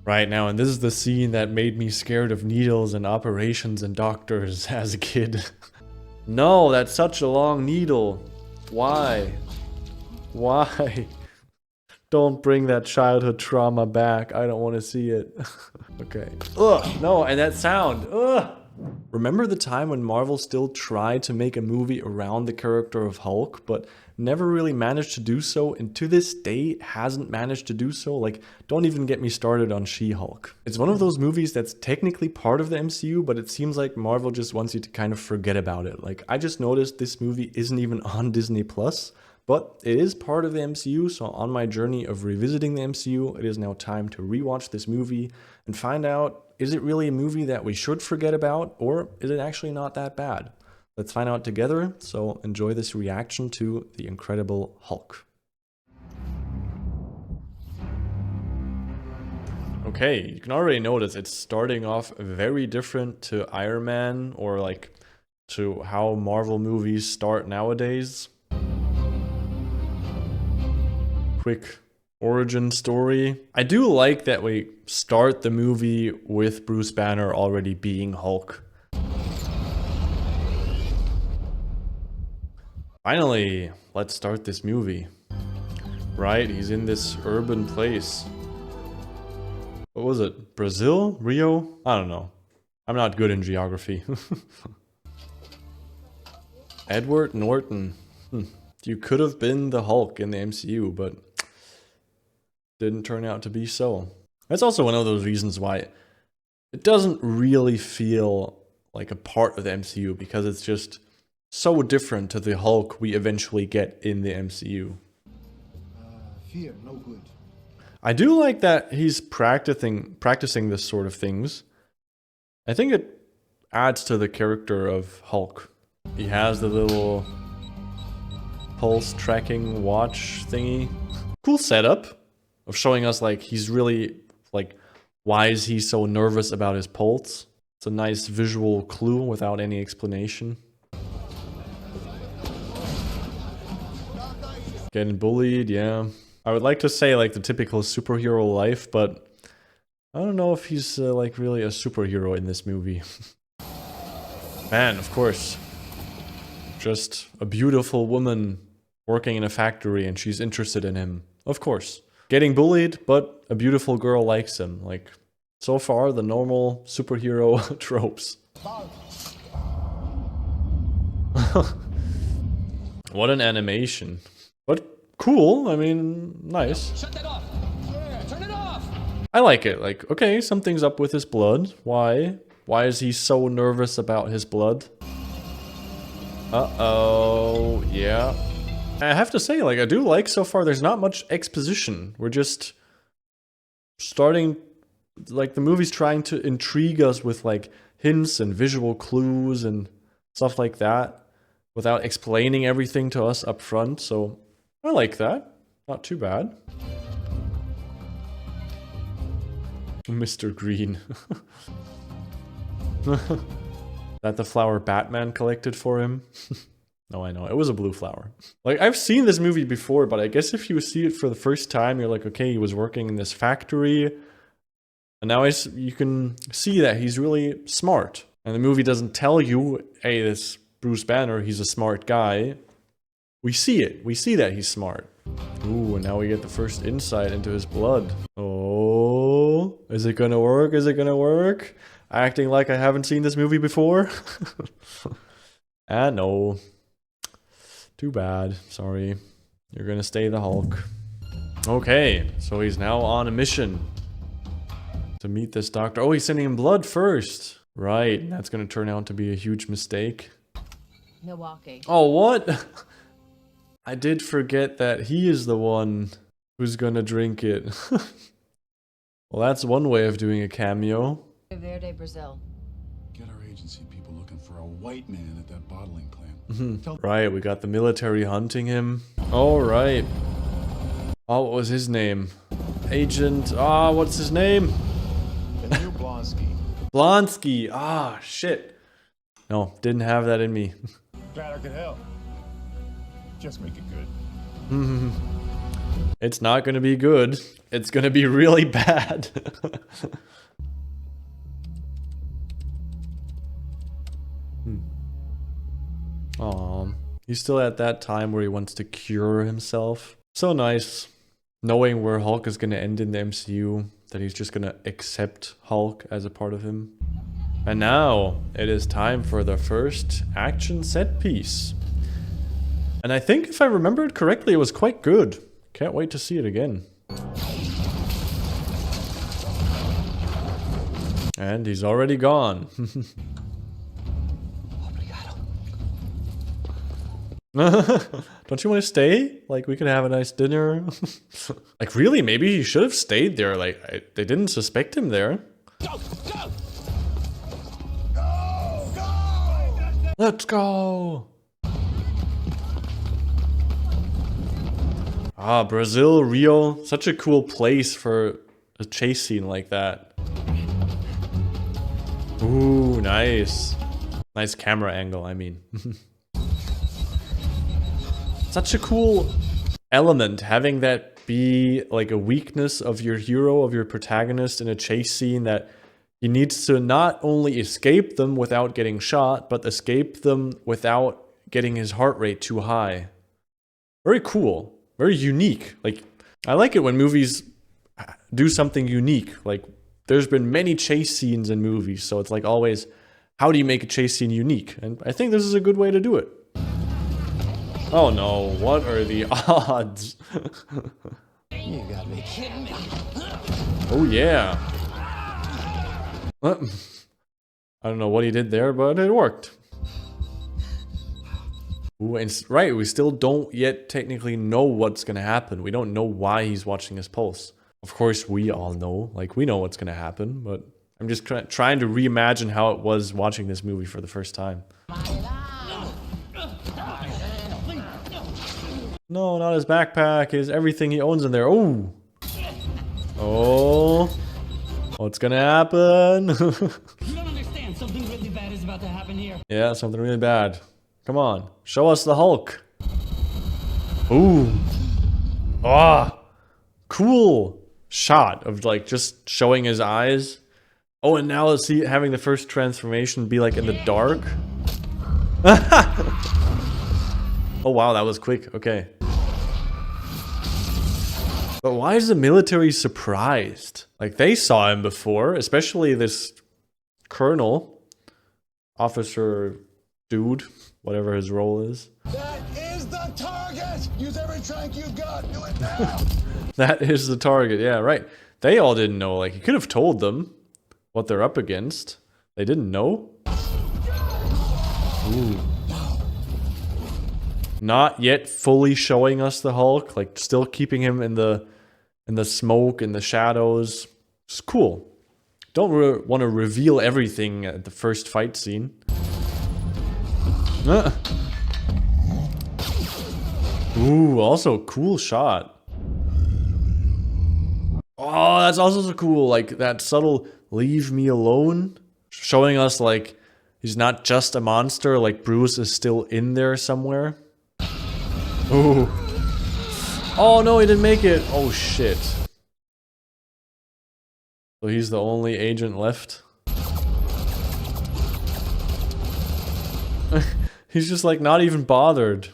right now, and this is the scene that made me scared of needles and operations and doctors as a kid. No, that's such a long needle. Why? Why? Don't bring that childhood trauma back. I don't want to see it. Okay. Ugh, no, and that sound. Ugh. Remember the time when Marvel still tried to make a movie around the character of Hulk, but never really managed to do so, and to this day hasn't managed to do so? Like, don't even get me started on She-Hulk. It's one of those movies that's technically part of the MCU, but it seems like Marvel just wants you to kind of forget about it. Like, I just noticed this movie isn't even on Disney+, but it is part of the MCU, so on my journey of revisiting the MCU, it is now time to rewatch this movie and find out, is it really a movie that we should forget about, or is it actually not that bad? Let's find out together, so enjoy this reaction to The Incredible Hulk. Okay, you can already notice it's starting off very different to Iron Man, or like to how Marvel movies start nowadays. Quick origin story. I do like that we start the movie with Bruce Banner already being Hulk. Finally, let's start this movie. Right, he's in this urban place. What was it? Brazil? Rio? I don't know. I'm not good in geography. Edward Norton. You could have been the Hulk in the MCU, but didn't turn out to be so. That's also one of those reasons why it doesn't really feel like a part of the MCU, because it's just so different to the Hulk we eventually get in the MCU. Fear no good. I do like that he's practicing this sort of things. I think it adds to the character of Hulk. He has the little pulse tracking watch thingy. Cool setup of showing us like he's really like, why is he so nervous about his pulse? It's a nice visual clue without any explanation. Getting bullied, yeah. I would like to say like the typical superhero life, but I don't know if he's like really a superhero in this movie. Man, of course. Just a beautiful woman working in a factory and she's interested in him. Of course. Getting bullied, but a beautiful girl likes him. Like, so far, the normal superhero tropes. What an animation. But cool, I mean, nice. Shut that off! Yeah, turn it off! I like it. Like, okay, something's up with his blood. Why? Why is he so nervous about his blood? Uh-oh, yeah. I have to say, like, I do like so far there's not much exposition. We're just starting, like, the movie's trying to intrigue us with, like, hints and visual clues and stuff like that without explaining everything to us up front, so I like that. Not too bad. Mr. Green. That the flower Batman collected for him? No, I know. It was a blue flower. Like, I've seen this movie before, but I guess if you see it for the first time, you're like, okay, he was working in this factory. And now you can see that he's really smart. And the movie doesn't tell you, hey, this Bruce Banner, he's a smart guy. We see it. We see that he's smart. Ooh, and now we get the first insight into his blood. Oh, is it gonna work? Is it gonna work? Acting like I haven't seen this movie before? Ah, no. Too bad. Sorry. You're gonna stay the Hulk. Okay, so he's now on a mission to meet this doctor. Oh, he's sending him blood first. Right, that's gonna turn out to be a huge mistake. Milwaukee. Oh, what? I did forget that he is the one who's gonna drink it. Well, that's one way of doing a cameo. Verde, Brazil. Get our agency people looking for a white man at that bottling plant. Right, we got the military hunting him. All right. Oh, what was his name? Agent. Ah, what's his name? Daniel Blonsky. Blonsky. Ah, shit. No, didn't have that in me. Glad I could help. Just make it good. It's not gonna be good. It's gonna be really bad. He's still at that time where he wants to cure himself. So nice. Knowing where Hulk is gonna end in the MCU, that he's just gonna accept Hulk as a part of him. And now, it is time for the first action set piece. And I think if I remembered correctly, it was quite good. Can't wait to see it again. And he's already gone. Don't you want to stay? Like, we could have a nice dinner. Like, really? Maybe he should have stayed there. Like, they didn't suspect him there. Go! Go! Let's go! Ah, Brazil, Rio. Such a cool place for a chase scene like that. Ooh, nice. Nice camera angle, I mean. Such a cool element, having that be like a weakness of your hero, of your protagonist in a chase scene, that he needs to not only escape them without getting shot, but escape them without getting his heart rate too high. Very cool. Very unique. Like, I like it when movies do something unique. Like, there's been many chase scenes in movies, so it's like always, how do you make a chase scene unique? And I think this is a good way to do it. Oh no, what are the odds? You gotta be kidding me. Oh yeah. I don't know what he did there, but it worked. Ooh, and right, we still don't yet technically know what's gonna happen. We don't know why he's watching his pulse. Of course, we all know. Like, we know what's gonna happen, but I'm just trying to reimagine how it was watching this movie for the first time. No, not his backpack, his everything he owns in there. Oh! Oh! What's gonna happen? You don't understand. Something really bad is about to happen here. Yeah, something really bad. Come on, show us the Hulk. Ooh. Ah! Cool shot of like just showing his eyes. Oh, and now let's see having the first transformation be like in the dark. Oh wow, that was quick. Okay. But why is the military surprised? Like, they saw him before, especially this colonel, officer, dude, whatever his role is. That is the target! Use every trank you've got! Do it now! That is the target, yeah, right. They all didn't know. Like, he could have told them what they're up against. They didn't know. Ooh. Not yet fully showing us the Hulk, like still keeping him in the smoke, in the shadows. It's cool. Don't want to reveal everything at the first fight scene. Ooh, also cool shot. Oh, that's also so cool. Like that subtle "leave me alone," showing us like he's not just a monster. Like Bruce is still in there somewhere. Ooh. Oh no, he didn't make it. Oh shit. So he's the only agent left. He's just like not even bothered.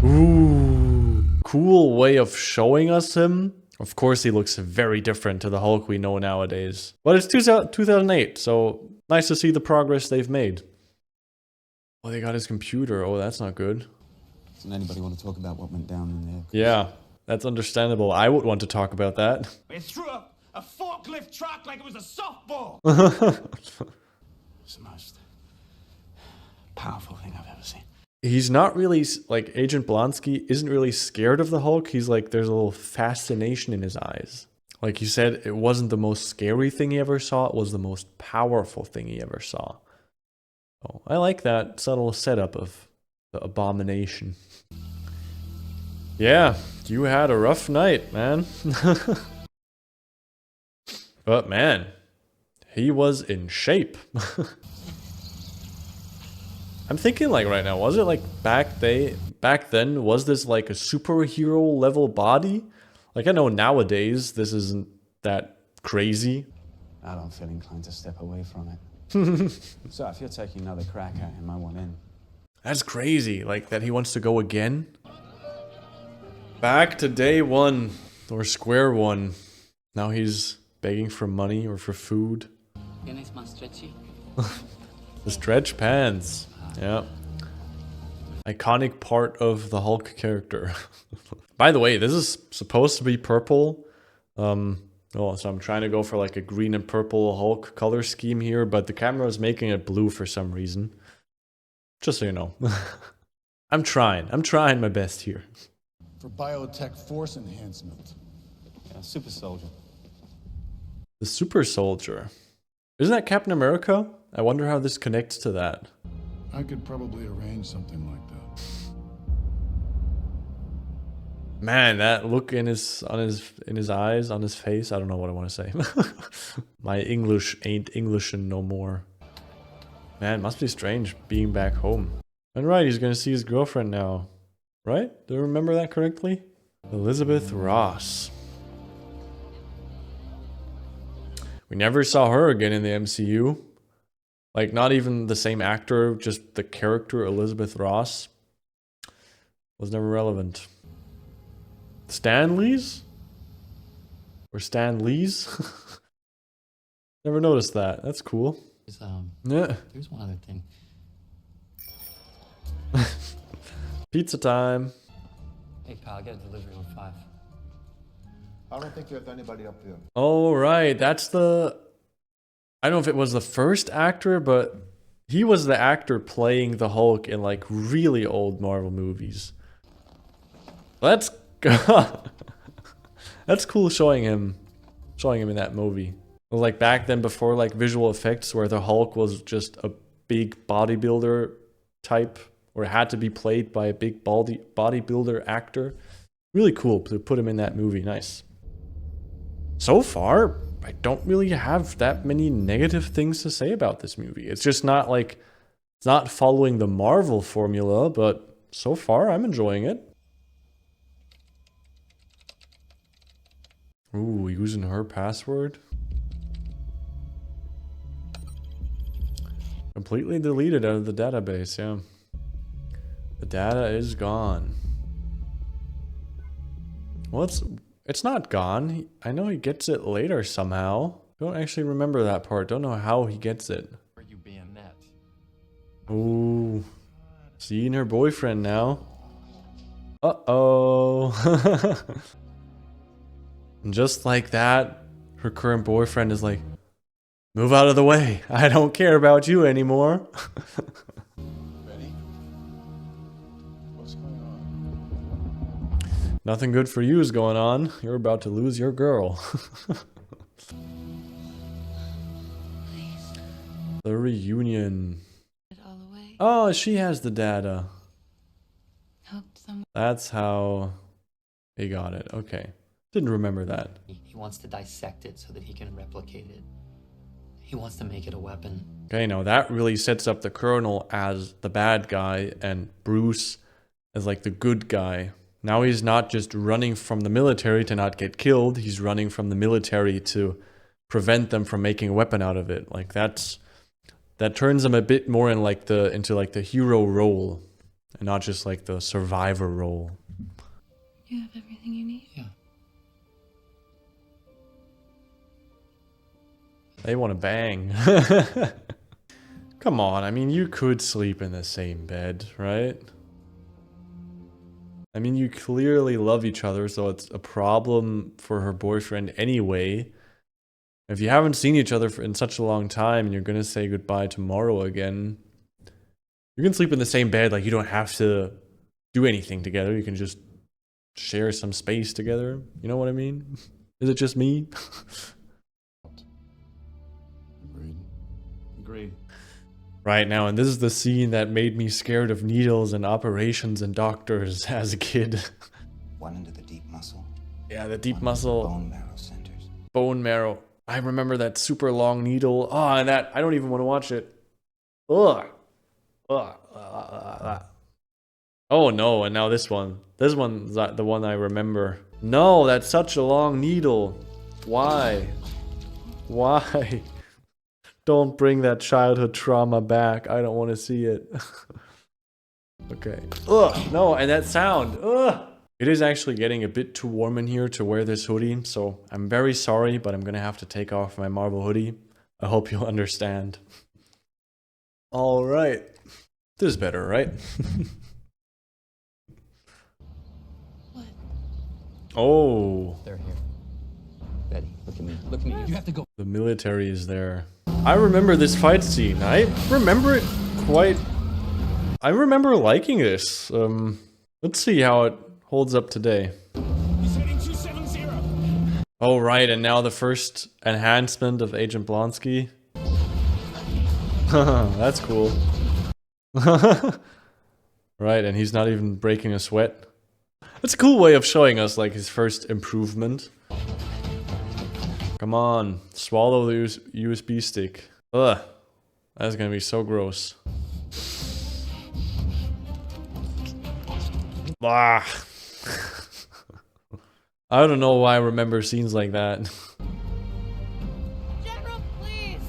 Ooh. Cool way of showing us him. Of course he looks very different to the Hulk we know nowadays. But it's 2008, so nice to see the progress they've made. Oh, they got his computer. Oh, that's not good. Doesn't anybody want to talk about what went down in there? Yeah, that's understandable. I would want to talk about that. It threw a forklift truck like it was a softball. It's the most powerful thing I've ever seen. He's not really, like, Agent Blonsky isn't really scared of the Hulk. He's like, there's a little fascination in his eyes. Like you said, it wasn't the most scary thing he ever saw. It was the most powerful thing he ever saw. Oh, I like that subtle setup of the Abomination. Yeah, you had a rough night, man. But man, he was in shape. I'm thinking like right now, was it like back then, was this like a superhero level body? Like I know nowadays this isn't that crazy. I don't feel inclined to step away from it. So if you're taking another crack at him, I want in. That's crazy, like that he wants to go again. Back to day one, or square one. Now he's begging for money or for food. The stretch pants, yeah. Iconic part of the Hulk character. By the way, this is supposed to be purple. So I'm trying to go for like a green and purple Hulk color scheme here, but the camera is making it blue for some reason. Just so you know. I'm trying my best here. For biotech force enhancement. Yeah, super soldier. The super soldier. Isn't that Captain America? I wonder how this connects to that. I could probably arrange something like that. Man, that look in his eyes, on his face. I don't know what I want to say. My English ain't Englishin no more. Man, must be strange being back home. And right, he's gonna see his girlfriend now. Right? Do I remember that correctly? Elizabeth Ross. We never saw her again in the MCU. Like, not even the same actor, just the character Elizabeth Ross was never relevant. Stan Lee's? Or Stan Lee's? Never noticed that. That's cool. Yeah. There's one other thing. Pizza time. Hey pal, get a delivery with 5. I don't think you have anybody up here. Oh, right. That's the... I don't know if it was the first actor, but he was the actor playing the Hulk in like really old Marvel movies. That's that's cool showing him in that movie. Like back then, before like visual effects, where the Hulk was just a big bodybuilder type, or had to be played by a big bodybuilder actor. Really cool to put him in that movie. Nice. So far, I don't really have that many negative things to say about this movie. It's just not like, it's not following the Marvel formula, but so far I'm enjoying it. Ooh, using her password. Completely deleted out of the database, yeah. The data is gone. Well, it's not gone. I know he gets it later somehow. Don't actually remember that part. Don't know how he gets it. Are you being net? Ooh. Seeing her boyfriend now. Uh-oh. And just like that, her current boyfriend is like, move out of the way. I don't care about you anymore. Ready? What's going on? Nothing good for you is going on. You're about to lose your girl. The reunion. Oh, she has the data. That's how they got it. Okay. Didn't remember that. He wants to dissect it so that he can replicate it. He wants to make it a weapon. Okay, now that really sets up the Colonel as the bad guy and Bruce as like the good guy. Now he's not just running from the military to not get killed. He's running from the military to prevent them from making a weapon out of it. Like that turns him a bit more in like into the hero role and not just like the survivor role. You have everything you need? Yeah. They want to bang. Come on, I mean, you could sleep in the same bed, right? I mean, you clearly love each other, so it's a problem for her boyfriend anyway. If you haven't seen each other in such a long time and you're gonna say goodbye tomorrow again, you can sleep in the same bed. Like, you don't have to do anything together. You can just share some space together. You know what I mean? Is it just me? Agreed. Right now, and this is the scene that made me scared of needles and operations and doctors as a kid. One into the deep muscle. Yeah, the deep one muscle. Bone marrow centers. Bone marrow. I remember that super long needle. Oh, and that, I don't even want to watch it. Ugh. Ugh. Oh no, and now this one. This one's the one I remember. No, that's such a long needle. Why? Why? Don't bring that childhood trauma back. I don't want to see it. Okay. Ugh, no, and that sound. Ugh. It is actually getting a bit too warm in here to wear this hoodie, so I'm very sorry, but I'm gonna have to take off my Marvel hoodie. I hope you'll understand. Alright. This is better, right? What? Oh. They're here. Betty, look at me. Look at me. You have to go. The military is there. I remember this fight scene. I remember it quite... I remember liking this. Let's see how it holds up today. He's heading 270. Oh, right, and now the first enhancement of Agent Blonsky. That's cool. Right, and he's not even breaking a sweat. That's a cool way of showing us, like, his first improvement. Come on, swallow the USB stick. Ugh, that's gonna be so gross. Ah. I don't know why I remember scenes like that. General, please.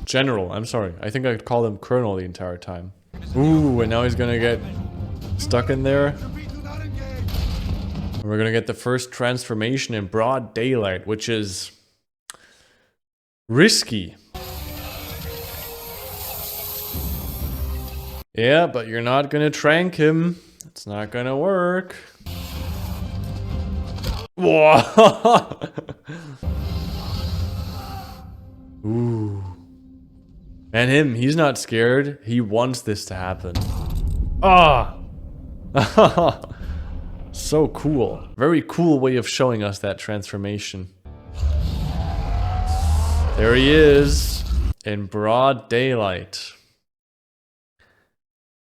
General, I'm sorry. I think I could call him Colonel the entire time. Ooh, and now he's gonna get stuck in there. We're gonna get the first transformation in broad daylight, which is risky. Yeah, but you're not gonna trank him. It's not gonna work. Whoa! Ooh. And he's not scared. He wants this to happen. Ah! So cool. Very cool way of showing us that transformation. There he is. In broad daylight.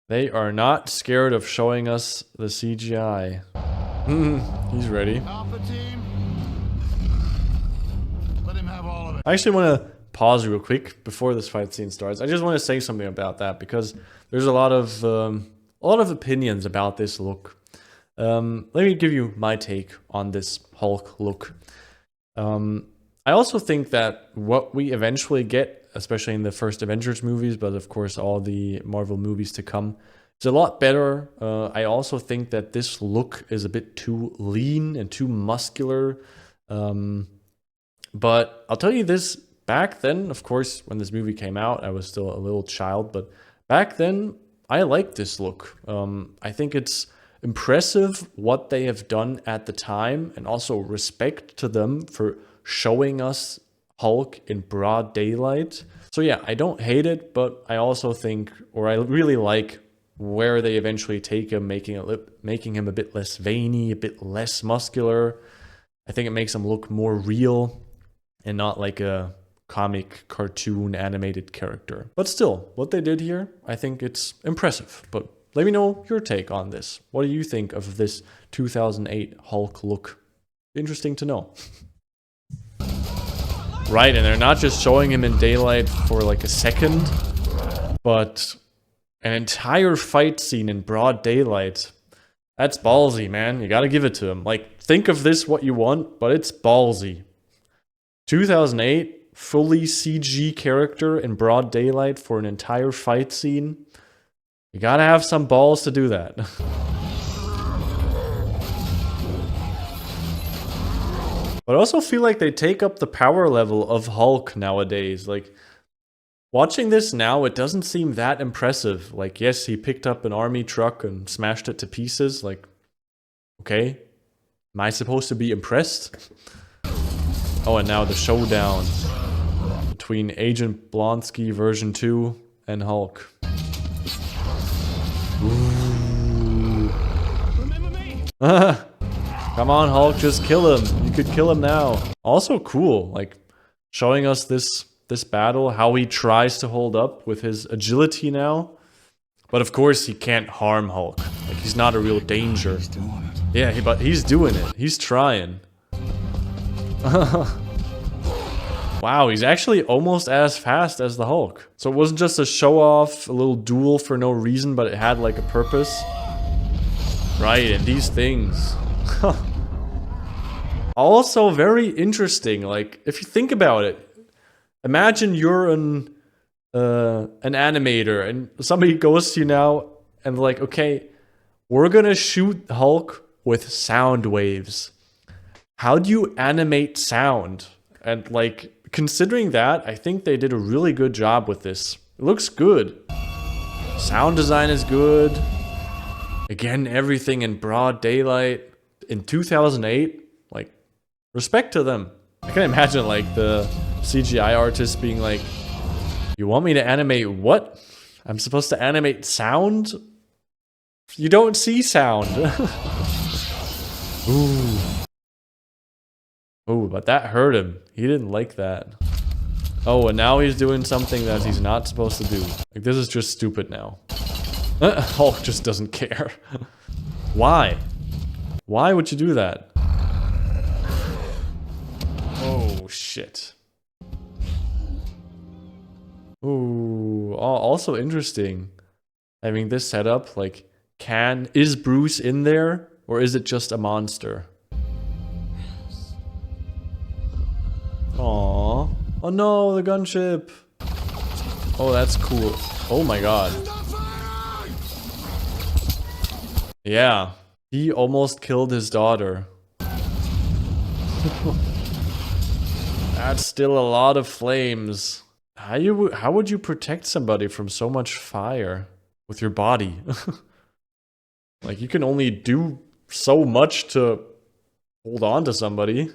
They are not scared of showing us the CGI. He's ready. Alpha team. Let him have all of it. I actually want to pause real quick before this fight scene starts. I just want to say something about that because there's a lot of opinions about this look. Let me give you my take on this Hulk look. I also think that what we eventually get, especially in the first Avengers movies, but of course all the Marvel movies to come, is a lot better. I also think that this look is a bit too lean and too muscular. But I'll tell you this, back then, of course, when this movie came out, I was still a little child, but back then, I liked this look. I think it's impressive what they have done at the time, and also respect to them for showing us Hulk in broad daylight. So yeah, I don't hate it, but I also think, or I really like where they eventually take him, making him a bit less veiny, a bit less muscular. I think it makes him look more real and not like a comic, cartoon, animated character. But still, what they did here, I think it's impressive. But let me know your take on this. What do you think of this 2008 Hulk look? Interesting to know. Right, and they're not just showing him in daylight for like a second, but an entire fight scene in broad daylight. That's ballsy, man. You gotta give it to him. Like, think of this what you want, but it's ballsy. 2008, fully CG character in broad daylight for an entire fight scene. You gotta have some balls to do that. But I also feel like they take up the power level of Hulk nowadays. Like, watching this now, it doesn't seem that impressive. Like, yes, he picked up an army truck and smashed it to pieces. Like, okay, am I supposed to be impressed? Oh, and now the showdown between Agent Blonsky version 2 and Hulk. Ooh. Remember me? Come on, Hulk, just kill him. You could kill him now. Also cool, like, showing us this battle, how he tries to hold up with his agility now. But of course, he can't harm Hulk. Like, he's not a real danger. He's doing it. Yeah, but he's doing it. He's trying. Wow, he's actually almost as fast as the Hulk. So it wasn't just a show-off, a little duel for no reason, but it had like a purpose. Right, and these things. Also very interesting, like, if you think about it, imagine you're an animator and somebody goes to you now and like, okay, we're gonna shoot Hulk with sound waves. How do you animate sound? And like, considering that, I think they did a really good job with this. It looks good. Sound design is good. Again, everything in broad daylight. In 2008, like, respect to them. I can imagine like the CGI artist being like, you want me to animate what? I'm supposed to animate sound? You don't see sound. Ooh. Ooh, but that hurt him. He didn't like that. Oh, and now he's doing something that he's not supposed to do. Like, this is just stupid now. Hulk just doesn't care. Why? Why would you do that? Oh, shit. Ooh, also interesting. Having this setup, like, is Bruce in there? Or is it just a monster? Aww. Oh no, the gunship. Oh, that's cool. Oh my god. Yeah. He almost killed his daughter. That's still a lot of flames. How would you protect somebody from so much fire with your body? Like, you can only do so much to hold on to somebody.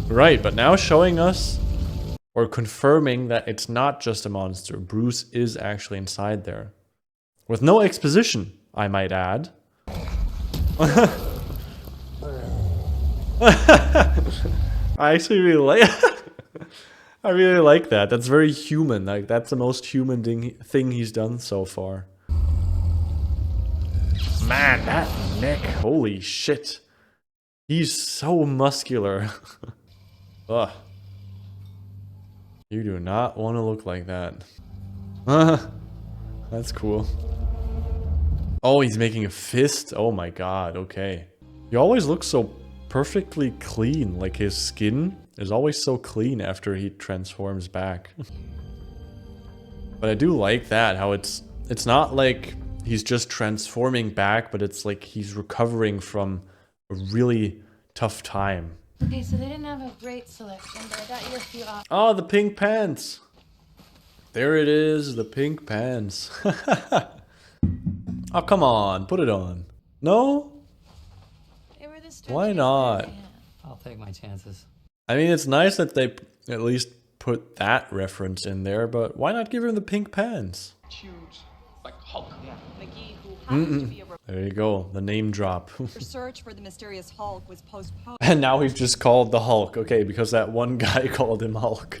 Right, but now showing us, or confirming that it's not just a monster. Bruce is actually inside there. With no exposition, I might add. I actually really like I really like that. That's very human. Like, that's the most human thing he's done so far. Man, that neck, holy shit. He's so muscular. Ugh. You do not want to look like that. That's cool. Oh, he's making a fist? Oh my god, okay. He always looks so perfectly clean. Like, his skin is always so clean after he transforms back. But I do like that, how it's not like he's just transforming back, but it's like he's recovering from a really tough time. Okay, so they didn't have a great selection, but I got you a few options. Oh, the pink pants. There it is, the pink pants. Oh, come on, put it on. No? They were the Why stretchiest not? pair they had. I'll take my chances. I mean, it's nice that they at least put that reference in there, but why not give him the pink pants? Huge, like Hulk. Yeah. McGee, who happens to be a There you go, the name drop. search for the mysterious Hulk was postponed. And now he's just called the Hulk. Okay, because that one guy called him Hulk.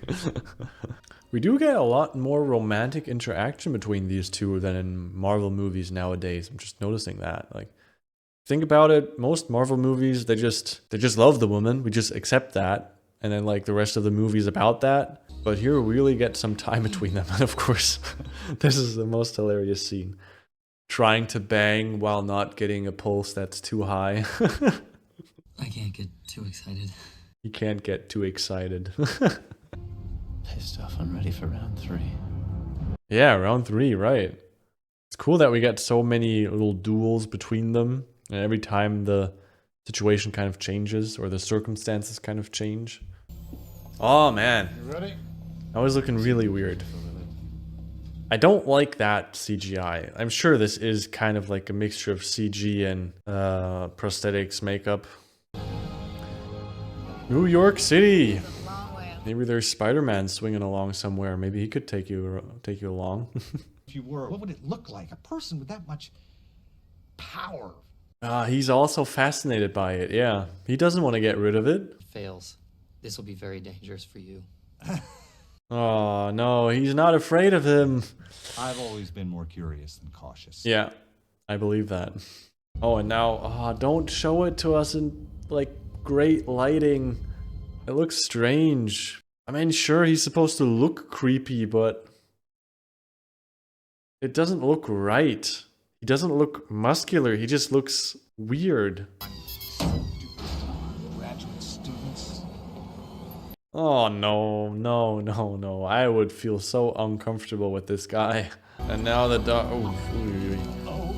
We do get a lot more romantic interaction between these two than in Marvel movies nowadays. I'm just noticing that. Like, think about it, most Marvel movies, they just love the woman. We just accept that. And then like the rest of the movie's about that. But here we really get some time between them. And of course, this is the most hilarious scene. Trying to bang while not getting a pulse that's too high. I can't get too excited. You can't get too excited. Pissed off, I'm ready for round 3. Yeah, round 3, right. It's cool that we get so many little duels between them. And every time the situation kind of changes, or the circumstances kind of change. Oh man. You ready? That was looking really weird. I don't like that CGI. I'm sure this is kind of like a mixture of CG and prosthetics, makeup. New York City. Maybe there's Spider-Man swinging along somewhere. Maybe he could take you along. If you were, what would it look like? A person with that much power. He's also fascinated by it. Yeah, he doesn't want to get rid of it. Fails. This will be very dangerous for you. Oh no, he's not afraid of him. I've always been more curious than cautious. Yeah, I believe that. Oh, and now, don't show it to us in like great lighting. It looks strange. I mean, sure, he's supposed to look creepy, but it doesn't look right. He doesn't look muscular. He just looks weird. Graduate students. Oh no, no, no, no. I would feel so uncomfortable with this guy. And now the dog. Oh,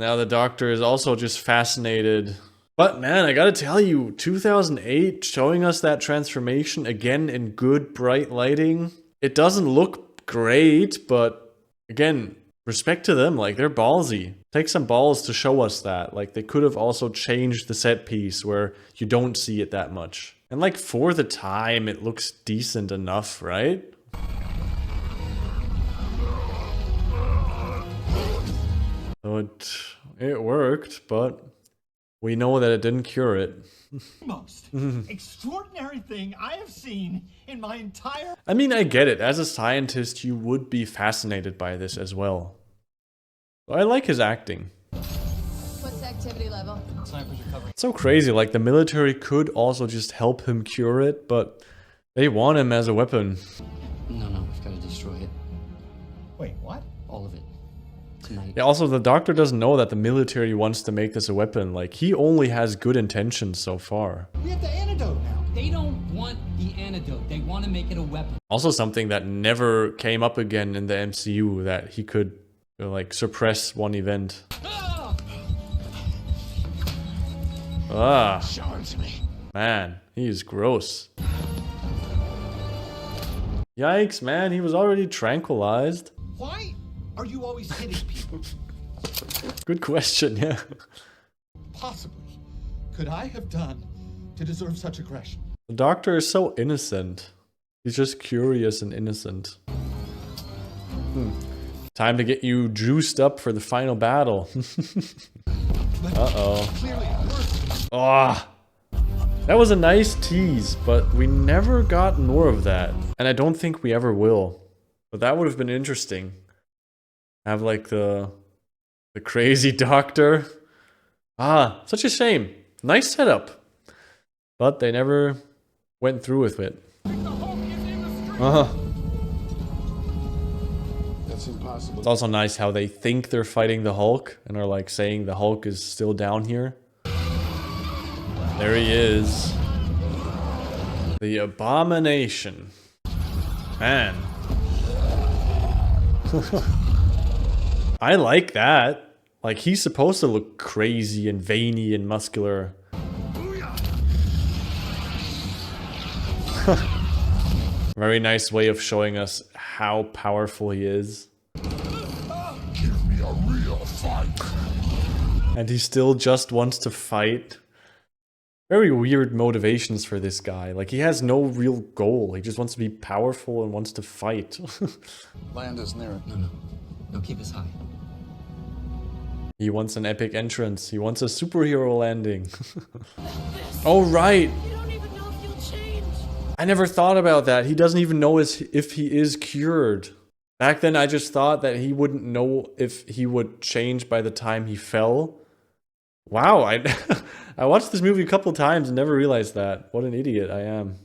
Now the Doctor is also just fascinated. But man, I gotta tell you, 2008 showing us that transformation again in good bright lighting. It doesn't look great, but again, respect to them, like they're ballsy. Take some balls to show us that. Like they could have also changed the set piece where you don't see it that much. And like for the time, it looks decent enough, right? So it worked, but we know that it didn't cure it. Most extraordinary thing I have seen in my entire... I mean, I get it. As a scientist, you would be fascinated by this as well. I like his acting. What's the activity level? Snipers are covering. It's so crazy, like the military could also just help him cure it, but they want him as a weapon. No, we've got to destroy it. Wait, what? All of it. Tonight. Yeah, also the Doctor doesn't know that the military wants to make this a weapon. Like, he only has good intentions so far. We have the antidote now. They don't want the antidote. They want to make it a weapon. Also something that never came up again in the MCU, that he could, like, suppress one event. Ah! Show him to me. Man, he is gross. Yikes, man, he was already tranquilized. Why are you always hitting people? Good question, yeah. Possibly, could I have done to deserve such aggression? The Doctor is so innocent. He's just curious and innocent. Time to get you juiced up for the final battle. Uh-oh. Clearly it works. Ah, that was a nice tease, but we never got more of that. And I don't think we ever will. But that would have been interesting. Have like the crazy Doctor. Ah, such a shame. Nice setup. But they never went through with it. That's impossible. It's also nice how they think they're fighting the Hulk and are like saying the Hulk is still down here. There he is. The Abomination. Man. I like that. Like, he's supposed to look crazy and veiny and muscular. Very nice way of showing us how powerful he is. Give me a real fight. And he still just wants to fight. Very weird motivations for this guy. Like, he has no real goal. He just wants to be powerful and wants to fight. Land is near it. No, keep us high. He wants an epic entrance. He wants a superhero landing. Oh, right. You don't even know if you'll change. I never thought about that. He doesn't even know if he is cured. Back then, I just thought that he wouldn't know if he would change by the time he fell. Wow, I watched this movie a couple times and never realized that. What an idiot I am.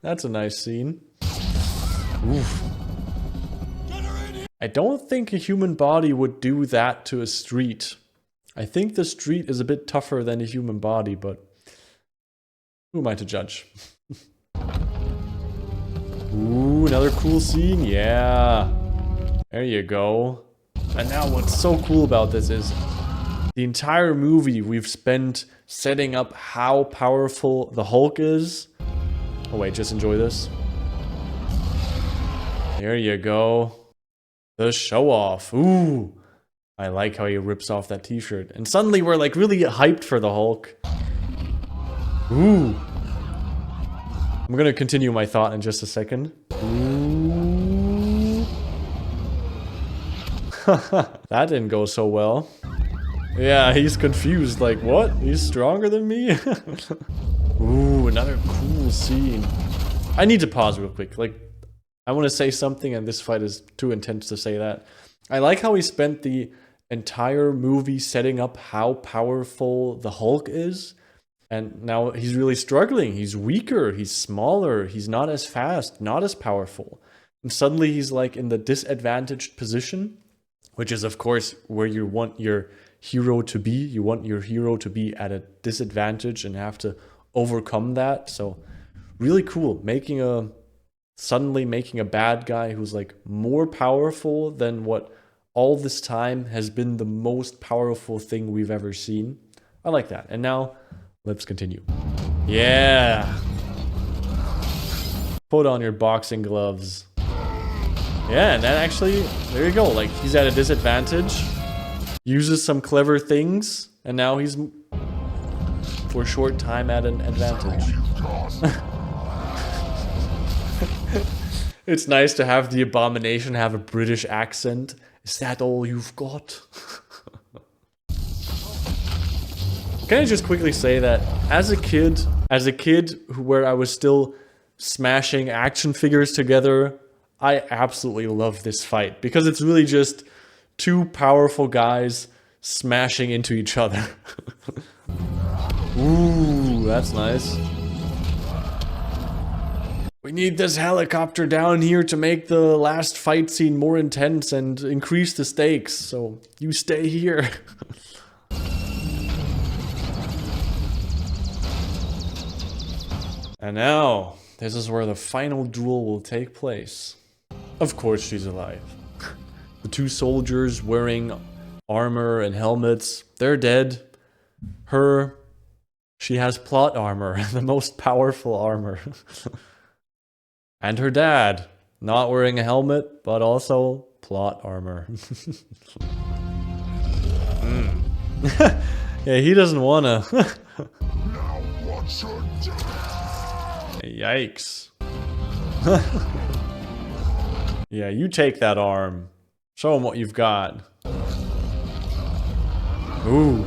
That's a nice scene. Oof. I don't think a human body would do that to a street. I think the street is a bit tougher than a human body, but who am I to judge? Ooh, another cool scene. Yeah. There you go. And now what's so cool about this is the entire movie we've spent setting up how powerful the Hulk is. Oh wait, just enjoy this. There you go. The show off. Ooh. I like how he rips off that t-shirt. And suddenly we're like really hyped for the Hulk. Ooh. I'm gonna continue my thought in just a second. Ooh. That didn't go so well. Yeah, he's confused. Like, what? He's stronger than me? Ooh, another cool scene. I need to pause real quick. Like, I want to say something and this fight is too intense to say that. I like how he spent the entire movie setting up how powerful the Hulk is. And now he's really struggling. He's weaker. He's smaller. He's not as fast, not as powerful. And suddenly he's like in the disadvantaged position, which is of course where you want your hero to be. You want your hero to be at a disadvantage and have to overcome that. So really cool. Making a suddenly making a bad guy who's like more powerful than what all this time has been the most powerful thing we've ever seen. I like that. And now, let's continue. Yeah! Put on your boxing gloves. Yeah, and that actually, there you go. Like, he's at a disadvantage. Uses some clever things. And now he's, for a short time, at an advantage. It's nice to have the Abomination have a British accent. Is that all you've got? Can I just quickly say that as a kid where I was still smashing action figures together, I absolutely love this fight because it's really just two powerful guys smashing into each other. Ooh, that's nice. We need this helicopter down here to make the last fight scene more intense and increase the stakes, so you stay here. And now, this is where the final duel will take place. Of course she's alive. The two soldiers wearing armor and helmets, they're dead. She has plot armor, the most powerful armor. And her dad, not wearing a helmet, but also plot armor. Yeah, he doesn't wanna. Yikes. Yeah, you take that arm. Show him what you've got. Ooh.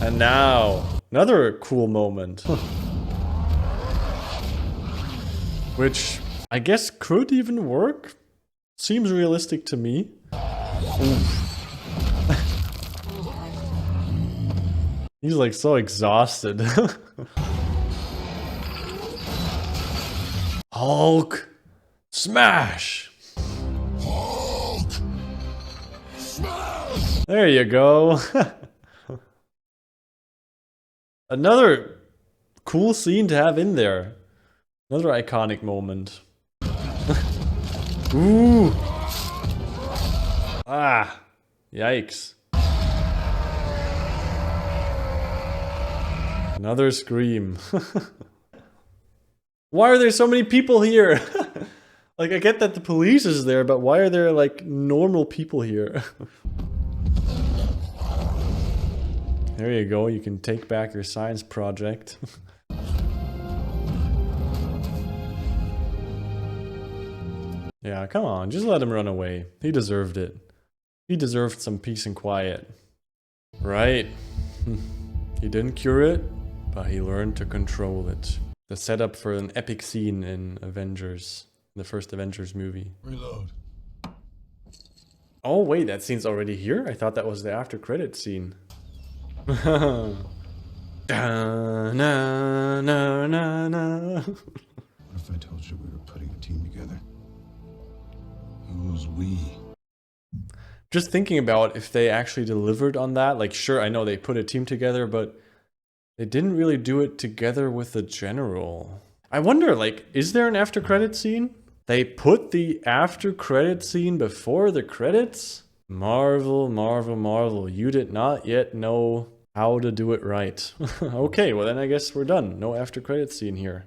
And now, another cool moment. Which I guess could even work. Seems realistic to me. He's like so exhausted. Hulk! Smash! Hulk! Smash! There you go. Another cool scene to have in there. Another iconic moment. Ooh! Ah! Yikes. Another scream. Why are there so many people here? Like, I get that the police is there, but why are there, like, normal people here? There you go, you can take back your science project. Yeah, come on, just let him run away. He deserved it. He deserved some peace and quiet. Right. He didn't cure it, but he learned to control it. The setup for an epic scene in Avengers, the first Avengers movie. Reload. Oh wait, that scene's already here? I thought that was the after credit scene. Da, na, na, na, na. What if I told you we were putting a team together? Who's we? Just thinking about if they actually delivered on that. Like, sure, I know they put a team together, but they didn't really do it together with the General. I wonder, like, is there an after credit scene? They put the after credit scene before the credits? Marvel, Marvel, Marvel. You did not yet know how to do it right. Okay, well then I guess we're done. No after credit scene here.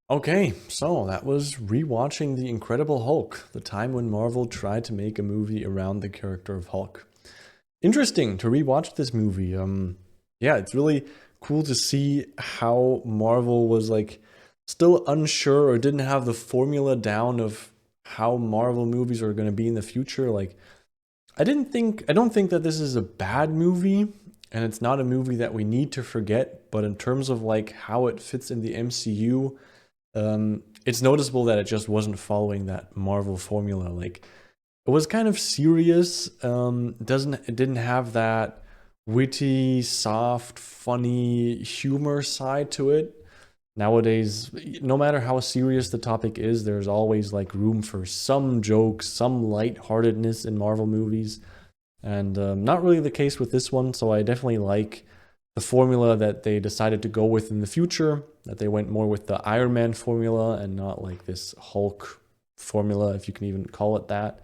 Okay, so that was rewatching The Incredible Hulk, the time when Marvel tried to make a movie around the character of Hulk. Interesting to rewatch this movie. Yeah, it's really cool to see how Marvel was like still unsure or didn't have the formula down of how Marvel movies are going to be in the future. Like, I don't think that this is a bad movie, and it's not a movie that we need to forget, but in terms of like how it fits in the MCU, it's noticeable that it just wasn't following that Marvel formula. Like, it was kind of serious. It didn't have that witty, soft, funny humor side to it. Nowadays, no matter how serious the topic is, there's always like room for some jokes, some lightheartedness in Marvel movies. And not really the case with this one, so I definitely like the formula that they decided to go with in the future, that they went more with the Iron Man formula and not like this Hulk formula, if you can even call it that.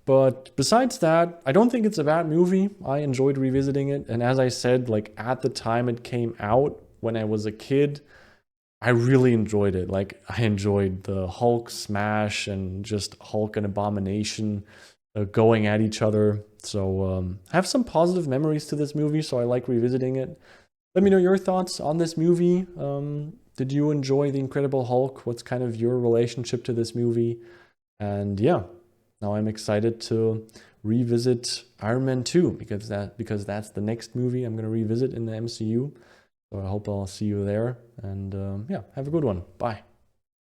But besides that, I don't think it's a bad movie. I enjoyed revisiting it. And as I said, like at the time it came out, when I was a kid, I really enjoyed it. Like I enjoyed the Hulk smash and just Hulk and Abomination going at each other. So I have some positive memories to this movie, so I like revisiting it. Let me know your thoughts on this movie. Did you enjoy The Incredible Hulk? What's kind of your relationship to this movie? And yeah, now I'm excited to revisit Iron Man 2 because that's the next movie I'm going to revisit in the MCU. So I hope I'll see you there. And yeah, have a good one. Bye.